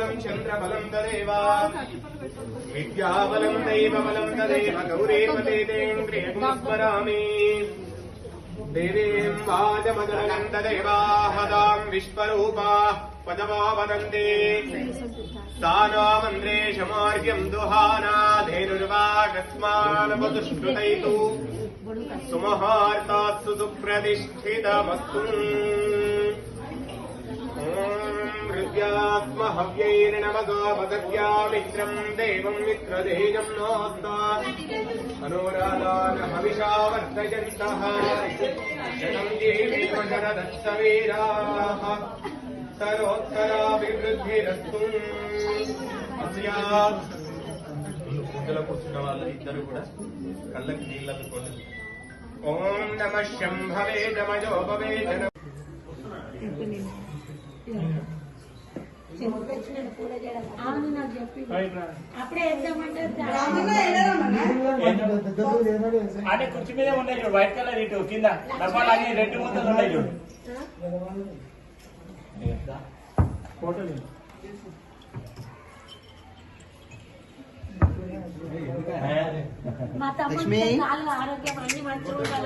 बलं चन्द्रबलं तदेव विद्याबलं दैवबलं तदेव गौरीपते देन्द्रियं स्मरामि देवीं वाजमदनं तदेवाहदां विश्वरूपा पदवा वदन्ति सा नामन्द्रे शमार्यं दुहाना धेनुर्वागस्मानवदुष्कृतैतु सुमहार्तास्तु सुप्रतिष्ठितमस्तु हृद्यास्म हव्यैर्नमगावदत्या मित्रं देवं मित्रदेयं नोऽस्ता अनुराधान हविषा वर्धयन्तः शतं जीवेम शरदत्सवीराः సరోత్తరాభివృద్ధిరస్తు పూజలో కూర్చున్న వాళ్ళు ఇద్దరు కూడా కళ్ళకి నీళ్ళు అందుకోండి. ఓం నమ శంభవే నమజో భవే జన అంటే కుర్చీ మీద ఉన్నాయి చూడు వైట్ కలర్ ఇటు కింద డబ్బాలు అన్ని రెడ్ ముద్దలు ఉన్నాయి చూడు మా తమ్ముడు ఆరోగ్యం అన్ని మంచిగా